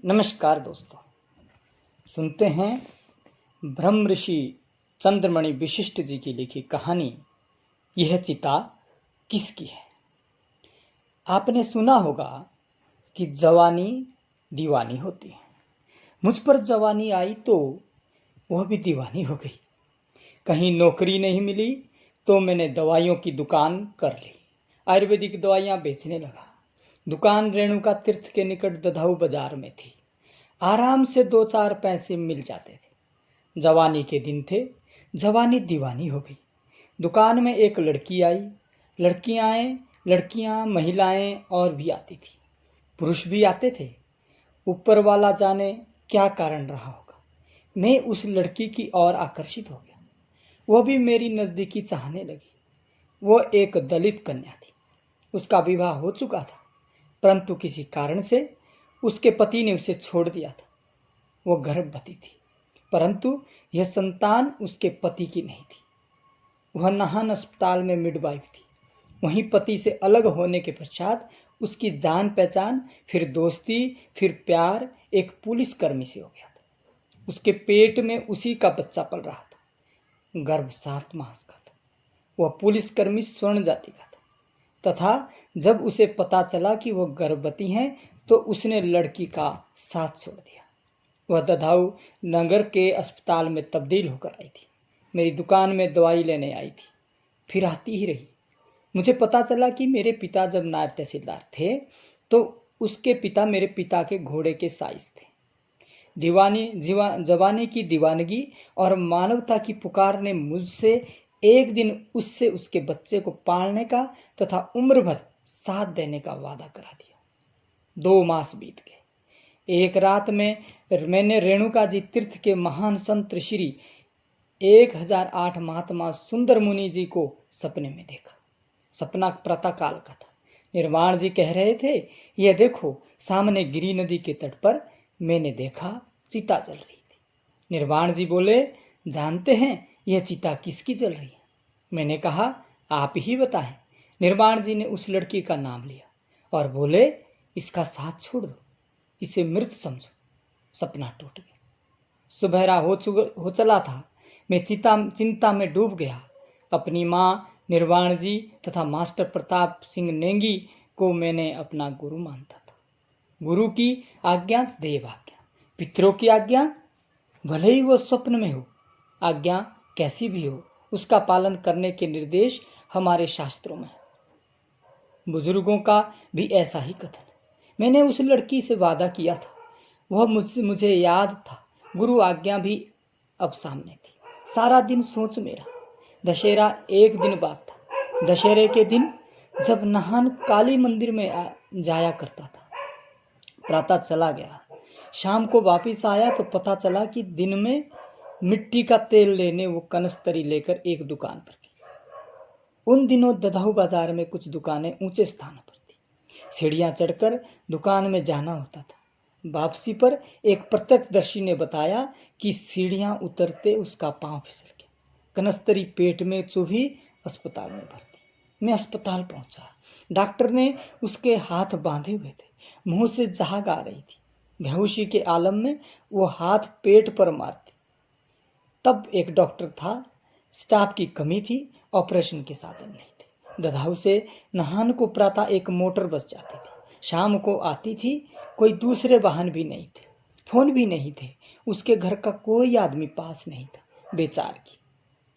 नमस्कार दोस्तों, सुनते हैं ब्रह्म ऋषि चंद्रमणि विशिष्ट जी की लिखी कहानी यह चिता किसकी है। आपने सुना होगा कि जवानी दीवानी होती है। मुझ पर जवानी आई तो वह भी दीवानी हो गई। कहीं नौकरी नहीं मिली तो मैंने दवाइयों की दुकान कर ली। आयुर्वेदिक दवाइयाँ बेचने लगा। दुकान रेणुका तीर्थ के निकट दधाऊ बाजार में थी। आराम से 2-4 पैसे मिल जाते थे। जवानी के दिन थे, जवानी दीवानी हो गई। दुकान में एक लड़की आई। लड़कियां महिलाएं और भी आती थी, पुरुष भी आते थे। ऊपर वाला जाने क्या कारण रहा होगा, मैं उस लड़की की ओर आकर्षित हो गया। वह भी मेरी नज़दीकी चाहने लगी। वह एक दलित कन्या थी। उसका विवाह हो चुका था, परंतु किसी कारण से उसके पति ने उसे छोड़ दिया था। वो गर्भवती थी, परंतु यह संतान उसके पति की नहीं थी। वह नाहन अस्पताल में मिडवाइफ थी। वहीं पति से अलग होने के पश्चात उसकी जान पहचान, फिर दोस्ती, फिर प्यार एक पुलिसकर्मी से हो गया था। उसके पेट में उसी का बच्चा पल रहा था। गर्भ 7 मास का था। वह पुलिसकर्मी स्वर्ण जाति का था तथा जब उसे पता चला कि वह गर्भवती हैं तो उसने लड़की का साथ छोड़ दिया। वह दधाऊ नगर के अस्पताल में तब्दील होकर आई थी। मेरी दुकान में दवाई लेने आई थी, फिर आती ही रही। मुझे पता चला कि मेरे पिता जब नायब तहसीलदार थे तो उसके पिता मेरे पिता के घोड़े के साइज थे। जवानी की दीवानगी और मानवता की पुकार ने मुझसे एक दिन उससे उसके बच्चे को पालने का तथा उम्र भर साथ देने का वादा करा दिया। 2 मास बीत गए। एक रात में मैंने रेणुका जी तीर्थ के महान संत श्री 1008 महात्मा सुंदर मुनि जी को सपने में देखा। सपना प्रातःकाल का था। निर्वाण जी कह रहे थे, यह देखो सामने गिरी नदी के तट पर मैंने देखा चिता जल रही थी। निर्वाण जी बोले, जानते हैं यह चिता किसकी जल रही है? मैंने कहा, आप ही बताएं। निर्वाण जी ने उस लड़की का नाम लिया और बोले, इसका साथ छोड़ दो, इसे मृत समझो। सपना टूट गया। सुबहरा हो चला था। मैं चिंता में डूब गया। अपनी माँ निर्वाण जी तथा मास्टर प्रताप सिंह नेंगी को मैंने अपना गुरु मानता था। गुरु की आज्ञा देव आज्ञा, पितरों की आज्ञा भले ही वो स्वप्न में हो, आज्ञा कैसी भी हो उसका पालन करने के निर्देश हमारे शास्त्रों में है। बुजुर्गों का भी ऐसा ही कथन। मैंने उस लड़की से वादा किया था, वह मुझे याद था। गुरु आज्ञा भी अब सामने थी। सारा दिन सोच में रहा। दशहरा एक दिन बाद था। दशहरे के दिन जब नाहन काली मंदिर में जाया करता था। प्रातः चला गया। शाम को वापस आया तो पता चला कि दिन में मिट्टी का तेल लेने वो कनस्तरी लेकर एक दुकान पर गई। उन दिनों दधाऊ बाजार में कुछ दुकानें ऊंचे स्थान पर थी। सीढ़ियां चढ़कर दुकान में जाना होता था। वापसी पर एक प्रत्यक्षदर्शी ने बताया कि सीढ़ियां उतरते उसका पांव फिसल गया। कनस्तरी पेट में चुभी, अस्पताल में भर्ती। मैं अस्पताल पहुंचा। डॉक्टर ने उसके हाथ बांधे हुए थे। मुंह से झाग आ रही थी। बेहोशी के आलम में वो हाथ पेट पर मारती। तब एक डॉक्टर था। स्टाफ की कमी थी, ऑपरेशन के साधन नहीं थे। दधाऊ से नाहन को प्रातः एक मोटर बस जाती थी, शाम को आती थी। कोई दूसरे वाहन भी नहीं थे, फोन भी नहीं थे। उसके घर का कोई आदमी पास नहीं था। बेचार की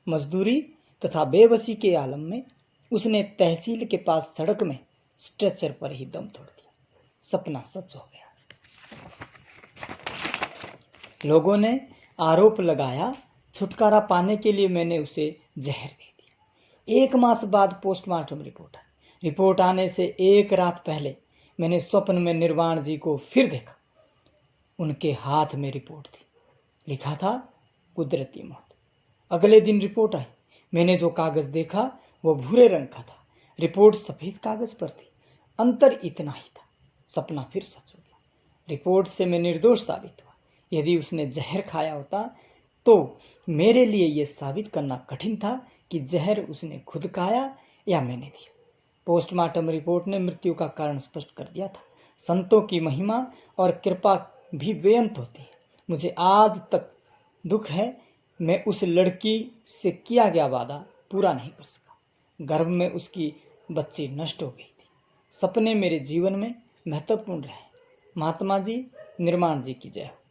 मजदूरी तथा बेबसी के आलम में उसने तहसील के पास सड़क में स्ट्रेचर पर ही दम तोड़ दिया। सपना सच हो गया। लोगों ने आरोप लगाया, छुटकारा पाने के लिए मैंने उसे जहर दे दिया। 1 मास बाद पोस्टमार्टम रिपोर्ट आई। रिपोर्ट आने से एक रात पहले मैंने स्वप्न में निर्वाण जी को फिर देखा। उनके हाथ में रिपोर्ट थी। लिखा था कुदरती मौत। अगले दिन रिपोर्ट आई। मैंने जो कागज देखा वो भूरे रंग का था। रिपोर्ट सफेद कागज पर थी। अंतर इतना ही था। सपना फिर सच हो गया। रिपोर्ट से मैं निर्दोष साबित हुआ। यदि उसने जहर खाया होता तो मेरे लिए यह साबित करना कठिन था कि जहर उसने खुद खाया या मैंने दिया। पोस्टमार्टम रिपोर्ट ने मृत्यु का कारण स्पष्ट कर दिया था। संतों की महिमा और कृपा भी बेअंत होती है। मुझे आज तक दुख है, मैं उस लड़की से किया गया वादा पूरा नहीं कर सका। गर्भ में उसकी बच्ची नष्ट हो गई थी। सपने मेरे जीवन में महत्वपूर्ण रहे। महात्मा जी, निर्माण जी की जय हो।